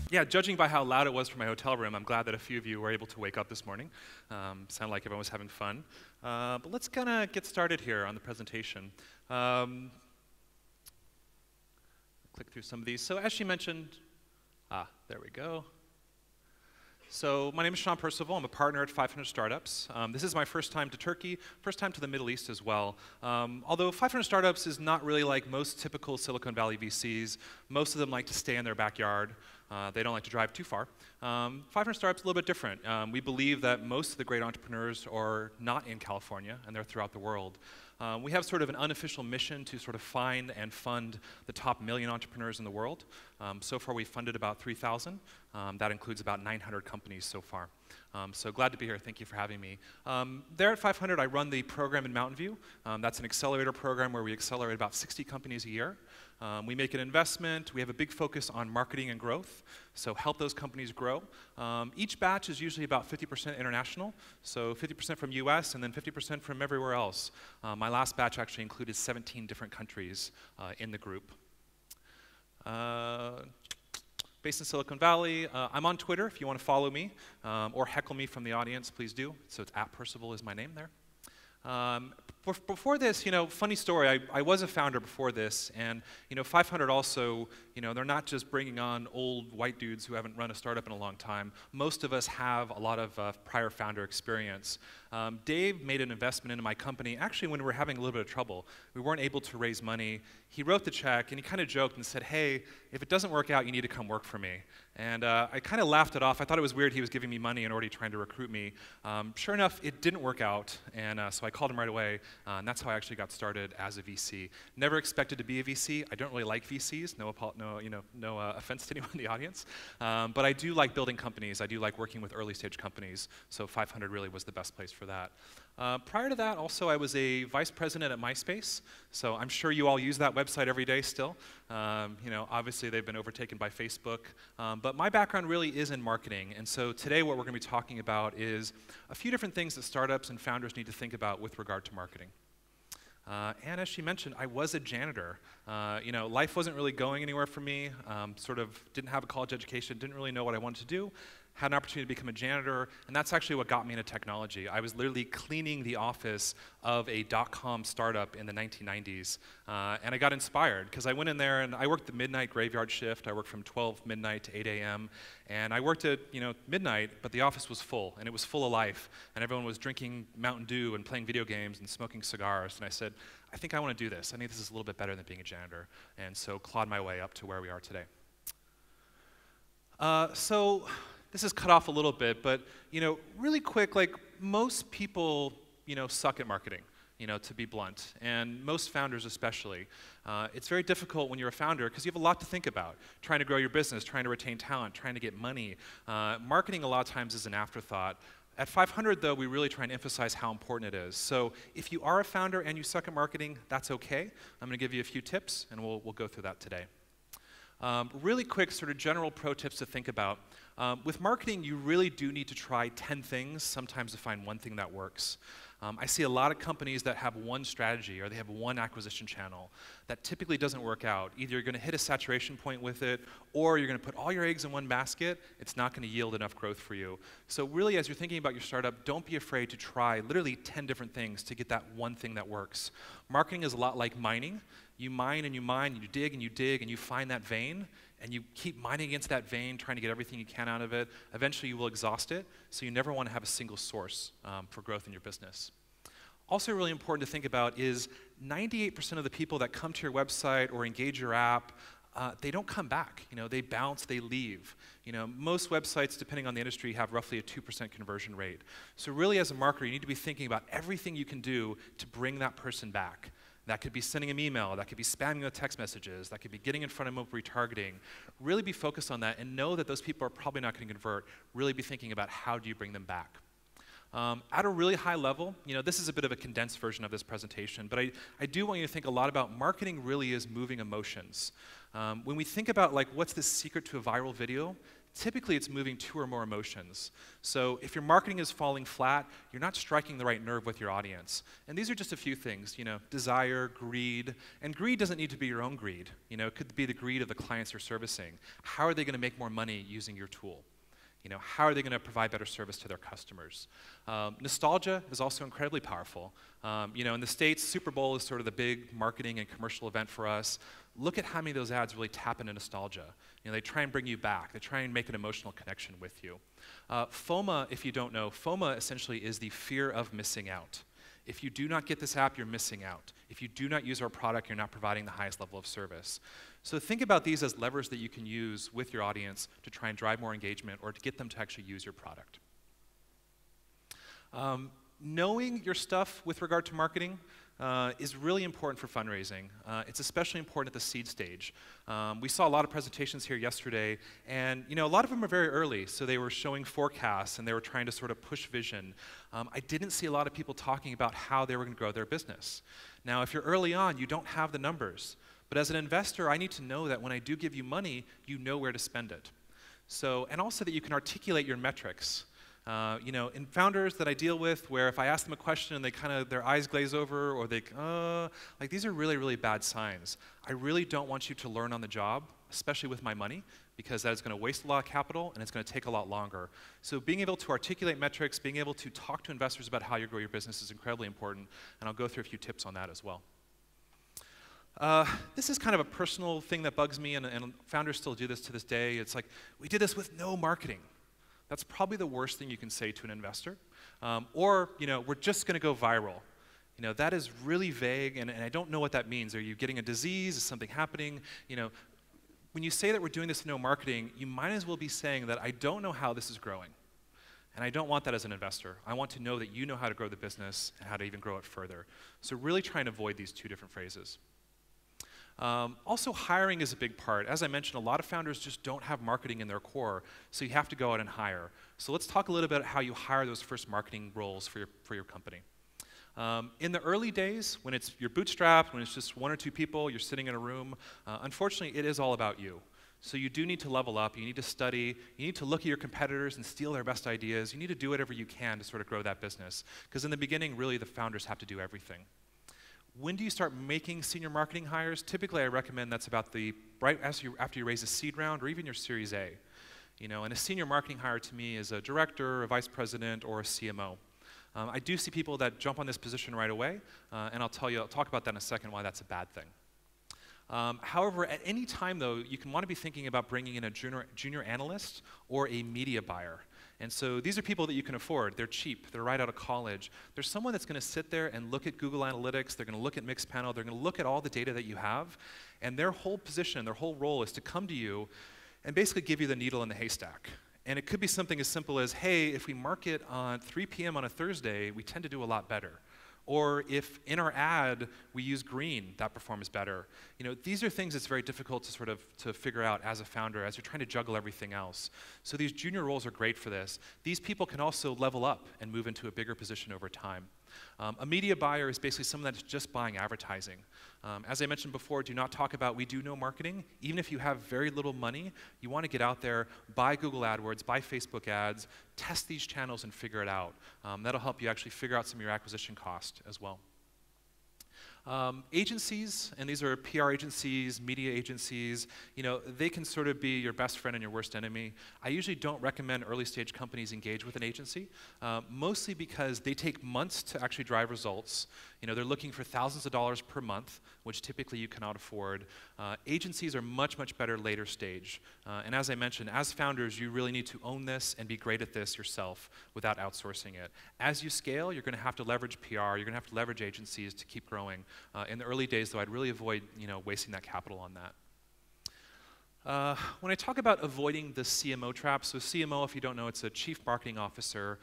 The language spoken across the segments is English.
Yeah, judging by how loud it was from my hotel room, I'm glad that a few of you were able to wake up this morning. Sounded like everyone was having fun. But let's kind of get started here on the presentation. Click through some of these. So as she mentioned, there we go. So my name is Percival. I'm a partner at 500 Startups. This is my first time to Turkey, first time to the Middle East as well. Although 500 Startups is not really like most typical Silicon Valley VCs. Most of them like to stay in their backyard. They don't like to drive too far. 500 Startups is a little bit different. We believe that most of the great entrepreneurs are not in California, and they're throughout the world. We have sort of an unofficial mission to sort of find and fund the top 1,000,000 entrepreneurs in the world. So far, we've funded about 3,000. That includes about 900 companies so far. So glad to be here. Thank you for having me. There at 500, I run the program in Mountain View. That's an accelerator program where we accelerate about 60 companies a year. We make an investment. We have a big focus on marketing and growth, so help those companies grow. Each batch is usually about 50% international, so 50% from US and then 50% from everywhere else. My last batch actually included 17 different countries in the group. Based in Silicon Valley. I'm on Twitter if you want to follow me or heckle me from the audience, please do. So it's @Percival is my name there. Before this, funny story, I was a founder before this, and 500 also, they're not just bringing on old white dudes who haven't run a startup in a long time. Most of us have a lot of prior founder experience. Dave made an investment into my company, actually when we were having a little bit of trouble. We weren't able to raise money. He wrote the check, and he kind of joked and said, hey, if it doesn't work out, you need to come work for me. And I kind of laughed it off. I thought it was weird he was giving me money and already trying to recruit me. Sure enough, it didn't work out, and so I called him right away, and that's how I actually got started as a VC. Never expected to be a VC. I don't really like VCs. No offense to anyone in the audience. But I do like building companies. I do like working with early stage companies. So 500 really was the best place for that. Prior to that, also, I was a vice president at Myspace. So I'm sure you all use that website every day still. Obviously, they've been overtaken by Facebook. But my background really is in marketing. And so today, what we're going to be talking about is a few different things that startups and founders need to think about with regard to marketing. And as she mentioned, I was a janitor. Life wasn't really going anywhere for me. Sort of didn't have a college education, didn't really know what I wanted to do. Had an opportunity to become a janitor, and that's actually what got me into technology. I was literally cleaning the office of a .com startup in the 1990s, and I got inspired because I went in there and I worked the midnight graveyard shift. I worked from 12 midnight to 8 a.m., and I worked at midnight, but the office was full, and it was full of life, and everyone was drinking Mountain Dew and playing video games and smoking cigars, and I said, I think I want to do this. I think this is a little bit better than being a janitor, and so clawed my way up to where we are today. This is cut off a little bit, but really quick, like most people, suck at marketing, to be blunt, and most founders especially. It's very difficult when you're a founder because you have a lot to think about. Trying to grow your business, trying to retain talent, trying to get money. Marketing a lot of times is an afterthought. At 500, though, we really try and emphasize how important it is. So if you are a founder and you suck at marketing, that's okay. I'm going to give you a few tips, and we'll go through that today. Really quick sort of general pro tips to think about. With marketing, you really do need to try 10 things, sometimes to find one thing that works. I see a lot of companies that have one strategy or they have one acquisition channel that typically doesn't work out. Either you're going to hit a saturation point with it, or you're going to put all your eggs in one basket. It's not going to yield enough growth for you. So really, as you're thinking about your startup, don't be afraid to try literally 10 different things to get that one thing that works. Marketing is a lot like mining. You mine and you mine, and you dig and you dig, and you find that vein, and you keep mining against that vein, trying to get everything you can out of it. Eventually, you will exhaust it, so you never want to have a single source for growth in your business. Also really important to think about is 98% of the people that come to your website or engage your app, they don't come back. They bounce, they leave. Most websites, depending on the industry, have roughly a 2% conversion rate. So really, as a marketer, you need to be thinking about everything you can do to bring that person back. That could be sending them email, that could be spamming with text messages, that could be getting in front of them with retargeting. Really be focused on that and know that those people are probably not going to convert. Really be thinking about how do you bring them back. At a really high level, this is a bit of a condensed version of this presentation, but I do want you to think a lot about marketing really is moving emotions. When we think about what's the secret to a viral video, typically it's moving two or more emotions. So if your marketing is falling flat, you're not striking the right nerve with your audience. And these are just a few things, desire, greed, and greed doesn't need to be your own greed. It could be the greed of the clients you're servicing. How are they going to make more money using your tool? How are they going to provide better service to their customers? Nostalgia is also incredibly powerful. In the States, Super Bowl is sort of the big marketing and commercial event for us. Look at how many of those ads really tap into nostalgia. They try and bring you back. They try and make an emotional connection with you. FOMA, if you don't know, FOMA essentially is the fear of missing out. If you do not get this app, you're missing out. If you do not use our product, you're not providing the highest level of service. So think about these as levers that you can use with your audience to try and drive more engagement or to get them to actually use your product. Knowing your stuff with regard to marketing is really important for fundraising. It's especially important at the seed stage. We saw a lot of presentations here yesterday, and a lot of them are very early, so they were showing forecasts and they were trying to sort of push vision. I didn't see a lot of people talking about how they were going to grow their business. Now, if you're early on, you don't have the numbers, but as an investor, I need to know that when I do give you money, you know where to spend it. So, and also that you can articulate your metrics. In founders that I deal with, where if I ask them a question and they their eyes glaze over, or these are really, really bad signs. I really don't want you to learn on the job, especially with my money, because that is going to waste a lot of capital and it's going to take a lot longer. So being able to articulate metrics, being able to talk to investors about how you grow your business is incredibly important, and I'll go through a few tips on that as well. This is kind of a personal thing that bugs me, and founders still do this to this day. It's like, we did this with no marketing. That's probably the worst thing you can say to an investor. Or, we're just going to go viral. That is really vague, and I don't know what that means. Are you getting a disease? Is something happening? When you say that we're doing this with no marketing, you might as well be saying that I don't know how this is growing. And I don't want that as an investor. I want to know that you know how to grow the business and how to even grow it further. So really try and avoid these two different phrases. Also, hiring is a big part. As I mentioned, a lot of founders just don't have marketing in their core, so you have to go out and hire. So let's talk a little bit about how you hire those first marketing roles for your company. In the early days, when you're bootstrapped, when it's just one or two people, you're sitting in a room, unfortunately, it is all about you. So you do need to level up, you need to study, you need to look at your competitors and steal their best ideas. You need to do whatever you can to sort of grow that business. Because in the beginning, really, the founders have to do everything. When do you start making senior marketing hires? Typically, I recommend that's about right after you raise a seed round or even your Series A. And a senior marketing hire to me is a director, a vice president, or a CMO. I do see people that jump on this position right away, and I'll talk about that in a second why that's a bad thing. However, at any time, though, you can want to be thinking about bringing in a junior analyst or a media buyer. And so these are people that you can afford. They're cheap. They're right out of college. There's someone that's going to sit there and look at Google Analytics. They're going to look at Mixpanel. They're going to look at all the data that you have. And their whole position, their whole role is to come to you and basically give you the needle in the haystack. And it could be something as simple as, hey, if we market on 3 p.m. on a Thursday, we tend to do a lot better. Or if in our ad we use green, that performs better. These are things that's very difficult to figure out as a founder, as you're trying to juggle everything else. So these junior roles are great for this. These people can also level up and move into a bigger position over time. A media buyer is basically someone that's just buying advertising. As I mentioned before, do not talk about we do no marketing. Even if you have very little money, you want to get out there, buy Google AdWords, buy Facebook ads, test these channels and figure it out. That'll help you actually figure out some of your acquisition cost as well. Agencies, and these are PR agencies, media agencies, they can sort of be your best friend and your worst enemy. I usually don't recommend early stage companies engage with an agency, mostly because they take months to actually drive results. They're looking for thousands of dollars per month, which typically you cannot afford. Agencies are much, much better later stage. And as I mentioned, as founders, you really need to own this and be great at this yourself without outsourcing it. As you scale, you're going to have to leverage PR, you're going to have to leverage agencies to keep growing. In the early days, though, I'd really avoid wasting that capital on that. When I talk about avoiding the CMO trap, so CMO, if you don't know, it's a Chief Marketing Officer.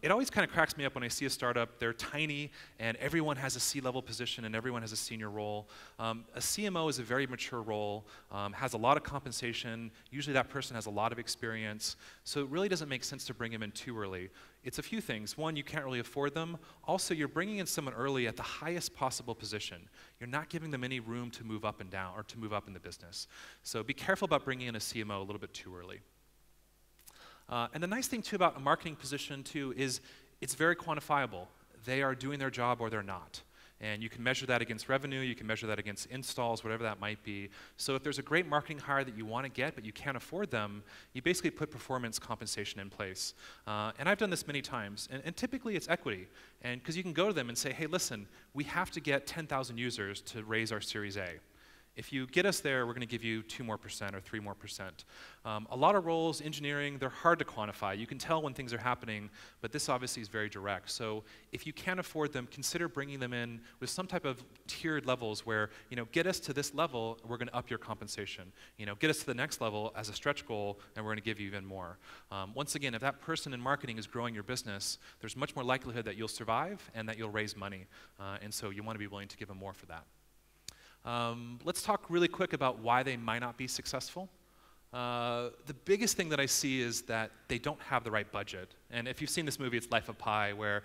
It always kind of cracks me up when I see a startup. They're tiny, and everyone has a C-level position, and everyone has a senior role. A CMO is a very mature role, has a lot of compensation. Usually that person has a lot of experience, so it really doesn't make sense to bring him in too early. It's a few things. One, you can't really afford them. Also, you're bringing in someone early at the highest possible position. You're not giving them any room to move up and down, or to move up in the business. So be careful about bringing in a CMO a little bit too early. And the nice thing too about a marketing position too is it's very quantifiable. They are doing their job or they're not. And you can measure that against revenue, you can measure that against installs, whatever that might be. So if there's a great marketing hire that you want to get but you can't afford them, you basically put performance compensation in place. And I've done this many times, and typically it's equity. And because you can go to them and say, hey, listen, we have to get 10,000 users to raise our Series A. If you get us there, we're going to give you 2% more or 3% more. A lot of roles, engineering, they're hard to quantify. You can tell when things are happening, but this obviously is very direct. So if you can't afford them, consider bringing them in with some type of tiered levels where, get us to this level, we're going to up your compensation. Get us to the next level as a stretch goal, and we're going to give you even more. Once again, if that person in marketing is growing your business, there's much more likelihood that you'll survive and that you'll raise money. And so you want to be willing to give them more for that. Let's talk really quick about why they might not be successful. The biggest thing that I see is that they don't have the right budget. And if you've seen this movie, it's Life of Pi, where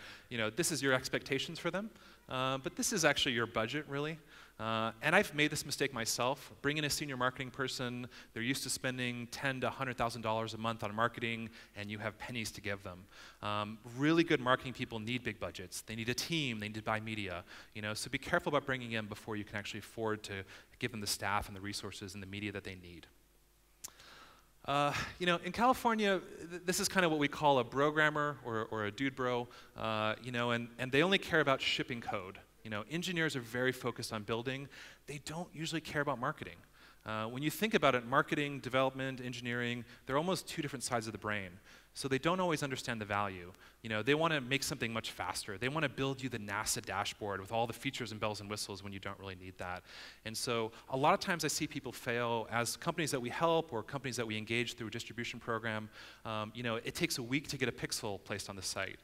this is your expectations for them, but this is actually your budget, really. And I've made this mistake myself. Bring in a senior marketing person, they're used to spending $10,000 to $100,000 a month on marketing, and you have pennies to give them. Really good marketing people need big budgets. They need a team, they need to buy media. So be careful about bringing in before you can actually afford to give them the staff and the resources and the media that they need. In California, this is kind of what we call a programmer or a dude bro, and they only care about shipping code. Engineers are very focused on building. They don't usually care about marketing. When you think about it, marketing, development, engineering, they're almost two different sides of the brain. So they don't always understand the value. They want to make something much faster. They want to build you the NASA dashboard with all the features and bells and whistles when you don't really need that. And so a lot of times I see people fail as companies that we help or companies that we engage through a distribution program. It takes a week to get a pixel placed on the site.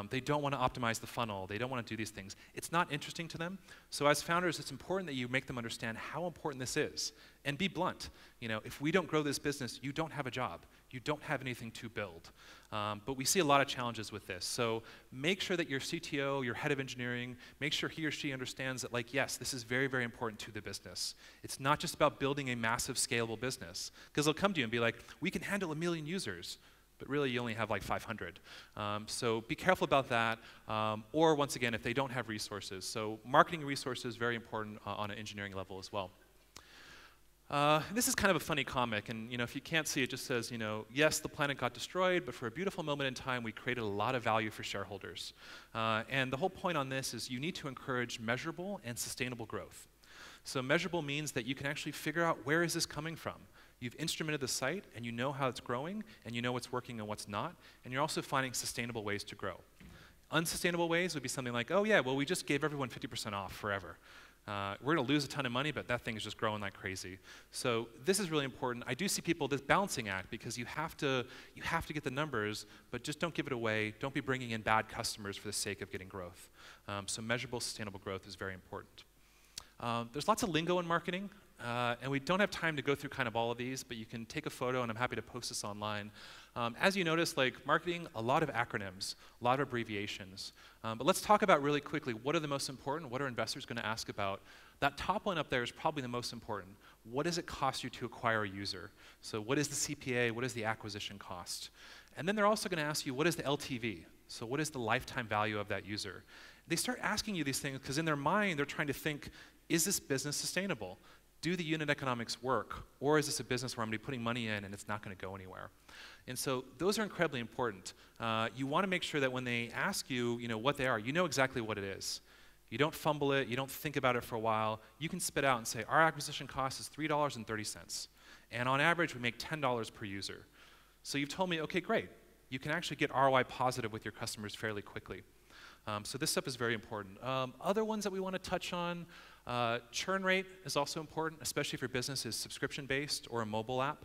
They don't want to optimize the funnel. They don't want to do these things. It's not interesting to them. So as founders, it's important that you make them understand how important this is. And be blunt. If we don't grow this business, you don't have a job. You don't have anything to build. But we see a lot of challenges with this. So make sure that your CTO, your head of engineering, make sure he or she understands that, yes, this is very, very important to the business. It's not just about building a massive, scalable business. Because they'll come to you and be like, we can handle 1 million users. But really, you only have like 500. So be careful about that. Or once again, if they don't have resources. So marketing resources, very important on an engineering level as well. This is kind of a funny comic, and if you can't see, it just says, yes, the planet got destroyed, but for a beautiful moment in time, we created a lot of value for shareholders. And the whole point on this is you need to encourage measurable and sustainable growth. So measurable means that you can actually figure out where is this coming from. You've instrumented the site, and you know how it's growing, and you know what's working and what's not, and you're also finding sustainable ways to grow. Unsustainable ways would be something like, oh yeah, well, we just gave everyone 50% off forever. We're going to lose a ton of money, but that thing is just growing like crazy. So this is really important. I do see people this balancing act because you have to get the numbers, but just don't give it away. Don't be bringing in bad customers for the sake of getting growth. So measurable, sustainable growth is very important. There's lots of lingo in marketing, and we don't have time to go through kind of all of these, but you can take a photo, and I'm happy to post this online. As you notice, marketing, a lot of acronyms, a lot of abbreviations. But let's talk about really quickly, what are the most important? What are investors going to ask about? That top one up there is probably the most important. What does it cost you to acquire a user? So what is the CPA? What is the acquisition cost? And then they're also going to ask you, what is the LTV? So what is the lifetime value of that user? They start asking you these things because in their mind, they're trying to think, is this business sustainable? Do the unit economics work? Or is this a business where I'm going to be putting money in and it's not going to go anywhere? And so those are incredibly important. You want to make sure that when they ask you, what they are, you know exactly what it is. You don't fumble it. You don't think about it for a while. You can spit out and say, our acquisition cost is $3.30. And on average, we make $10 per user. So you've told me, okay, great. You can actually get ROI positive with your customers fairly quickly. So this stuff is very important. Other ones that we want to touch on, churn rate is also important, especially if your business is subscription-based or a mobile app.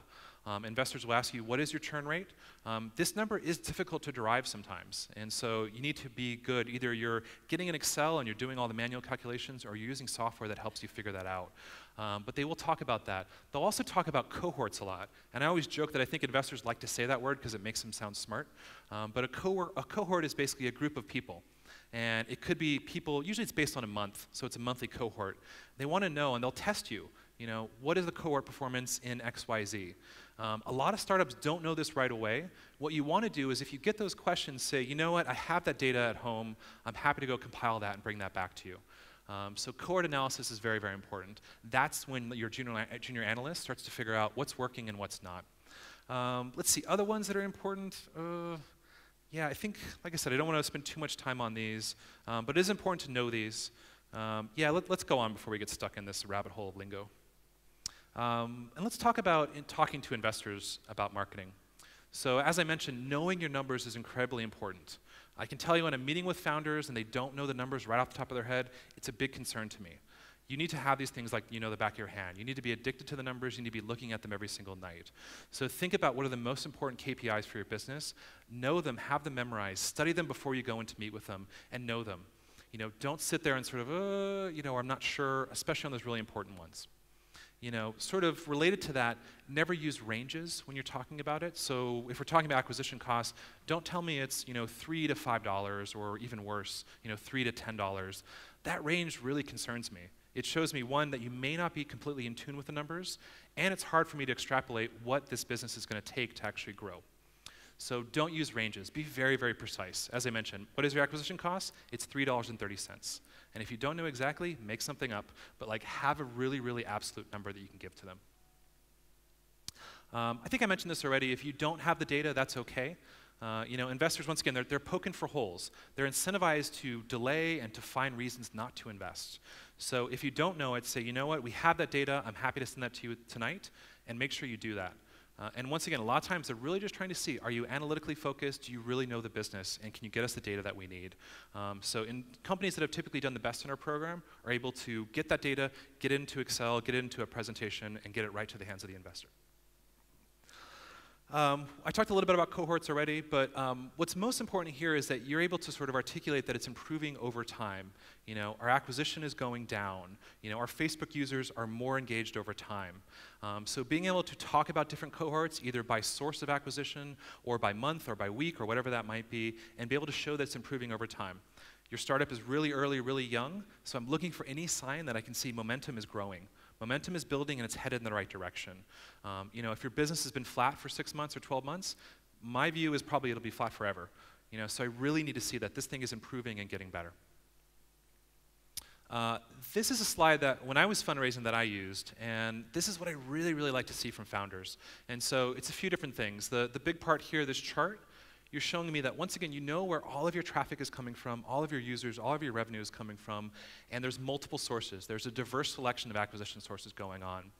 Investors will ask you, what is your churn rate? This number is difficult to derive sometimes, and so you need to be good. Either you're getting in Excel and you're doing all the manual calculations, or you're using software that helps you figure that out. But they will talk about that. They'll also talk about cohorts a lot, and I always joke that I think investors like to say that word because it makes them sound smart. But a cohort is basically a group of people. And it could be people, usually it's based on a month, so it's a monthly cohort. They want to know, and they'll test you. What is the cohort performance in XYZ? A lot of startups don't know this right away. What you want to do is if you get those questions, say, you know what, I have that data at home. I'm happy to go compile that and bring that back to you. So cohort analysis is very, very important. That's when your junior analyst starts to figure out what's working and what's not. Let's see, other ones that are important. Yeah, I think, like I said, I don't want to spend too much time on these, but it is important to know these. Yeah, let's go on before we get stuck in this rabbit hole of lingo. And let's talk about talking to investors about marketing. So as I mentioned, knowing your numbers is incredibly important. I can tell you when I'm meeting with founders and they don't know the numbers right off the top of their head, it's a big concern to me. You need to have these things like the back of your hand. You need to be addicted to the numbers. You need to be looking at them every single night. So think about what are the most important KPIs for your business. Know them, have them memorized, study them before you go in to meet with them, and know them. Don't sit there and sort of, I'm not sure, especially on those really important ones. Sort of related to that, never use ranges when you're talking about it. So if we're talking about acquisition costs, don't tell me it's $3 to $5 or even worse, $3 to $10. That range really concerns me. It shows me, one, that you may not be completely in tune with the numbers, and it's hard for me to extrapolate what this business is going to take to actually grow. So don't use ranges. Be very, very precise. As I mentioned, what is your acquisition cost? It's $3.30. And if you don't know exactly, make something up, but have a really, really absolute number that you can give to them. I think I mentioned this already. If you don't have the data, that's okay. Investors, once again, they're poking for holes. They're incentivized to delay and to find reasons not to invest. So if you don't know it, say, you know what, we have that data. I'm happy to send that to you tonight, and make sure you do that. And once again, a lot of times they're really just trying to see, are you analytically focused? Do you really know the business? And can you get us the data that we need? So in companies that have typically done the best in our program are able to get that data, get it into Excel, get it into a presentation, and get it right to the hands of the investor. I talked a little bit about cohorts already, but what's most important here is that you're able to sort of articulate that it's improving over time. Our acquisition is going down. Our Facebook users are more engaged over time. So being able to talk about different cohorts, either by source of acquisition, or by month, or by week, or whatever that might be, and be able to show that it's improving over time. Your startup is really early, really young, so I'm looking for any sign that I can see momentum is growing. Momentum is building and it's headed in the right direction. If your business has been flat for 6 months or 12 months, my view is probably it'll be flat forever. So I really need to see that this thing is improving and getting better. This is a slide that when I was fundraising that I used, and this is what I really, really like to see from founders. And so it's a few different things. The big part here, this chart, you're showing me that once again, you know where all of your traffic is coming from, all of your users, all of your revenue is coming from, and there's multiple sources. There's a diverse selection of acquisition sources going on.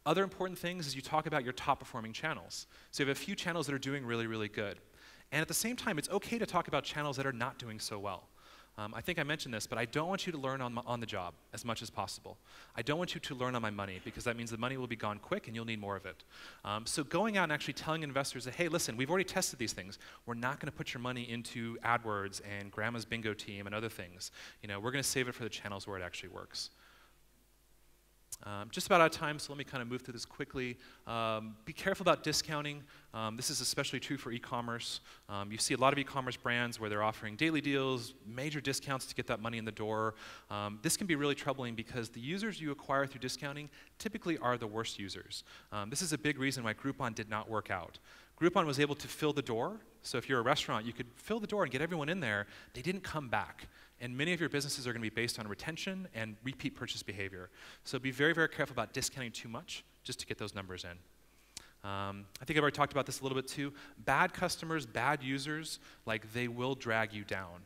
Other important things is you talk about your top performing channels. So you have a few channels that are doing really, really good. And at the same time, it's okay to talk about channels that are not doing so well. I think I mentioned this, but I don't want you to learn on the job as much as possible. I don't want you to learn on my money, because that means the money will be gone quick and you'll need more of it. So going out and actually telling investors that, hey, listen, we've already tested these things. We're not going to put your money into AdWords and Grandma's Bingo Team and other things. We're going to save it for the channels where it actually works. Just about out of time, so let me kind of move through this quickly. Be careful about discounting. This is especially true for e-commerce. You see a lot of e-commerce brands where they're offering daily deals, major discounts to get that money in the door. This can be really troubling because the users you acquire through discounting typically are the worst users. This is a big reason why Groupon did not work out. Groupon was able to fill the door. So if you're a restaurant, you could fill the door and get everyone in there. They didn't come back. And many of your businesses are going to be based on retention and repeat purchase behavior. So be very, very careful about discounting too much just to get those numbers in. I think I've already talked about this a little bit too. Bad customers, bad users, they will drag you down.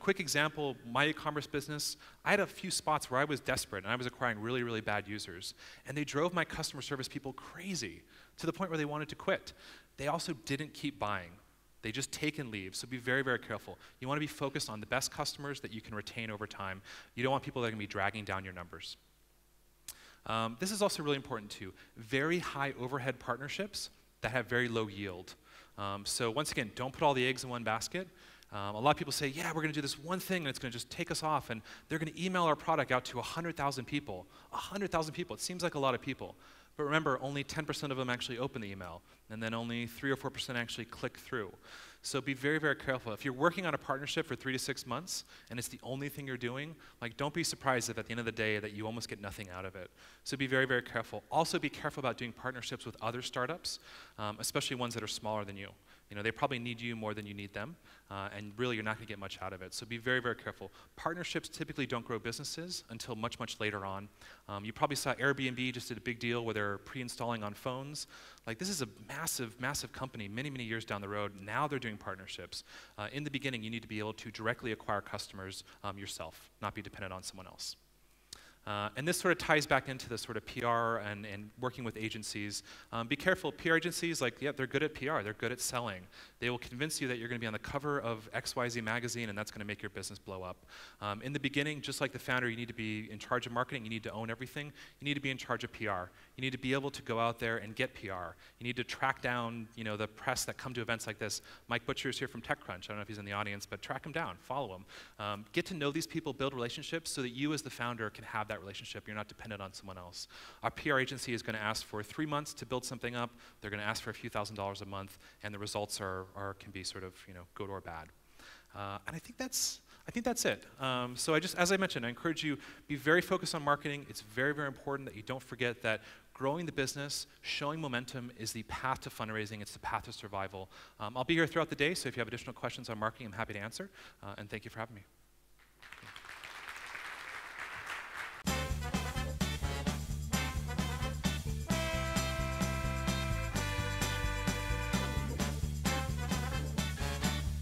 Quick example, my e-commerce business, I had a few spots where I was desperate and I was acquiring really, really bad users. And they drove my customer service people crazy to the point where they wanted to quit. They also didn't keep buying. They just take and leave, so be very, very careful. You want to be focused on the best customers that you can retain over time. You don't want people that are going to be dragging down your numbers. This is also really important too. Very high overhead partnerships that have very low yield. So once again, don't put all the eggs in one basket. A lot of people say, yeah, we're going to do this one thing and it's going to just take us off, and they're going to email our product out to 100,000 people. 100,000 people, it seems like a lot of people. But remember, only 10% of them actually open the email, and then only 3 or 4% actually click through. So be very, very careful. If you're working on a partnership for 3 to 6 months and it's the only thing you're doing, like don't be surprised if at the end of the day that you almost get nothing out of it. So be very, very careful. Also be careful about doing partnerships with other startups, especially ones that are smaller than you. You know, they probably need you more than you need them, and really you're not going to get much out of it. So be very, very careful. Partnerships typically don't grow businesses until much, much later on. You probably saw Airbnb just did a big deal where they're pre-installing on phones. Like this is a massive, massive company many, many years down the road. Now they're doing partnerships. In the beginning, you need to be able to directly acquire customers yourself, not be dependent on someone else. And this sort of ties back into this sort of PR and working with agencies. Be careful, PR agencies, like, yeah, they're good at PR, they're good at selling. They will convince you that you're going to be on the cover of XYZ magazine and that's going to make your business blow up. In the beginning, just like the founder, you need to be in charge of marketing, you need to own everything, you need to be in charge of PR. You need to be able to go out there and get PR. You need to track down, you know, the press that come to events like this. Mike Butcher is here from TechCrunch. I don't know if he's in the audience, but track him down, follow him. Get to know these people, build relationships so that you as the founder can have that relationship. You're not dependent on someone else. Our PR agency is going to ask for 3 months to build something up. They're going to ask for a few $1,000s a month, and the results can be sort of, you know, good or bad. And I think that's it. So as I mentioned, I encourage you, be very focused on marketing. It's very, very important that you don't forget that growing the business, showing momentum is the path to fundraising. It's the path to survival. I'll be here throughout the day, so if you have additional questions on marketing, I'm happy to answer. And thank you for having me.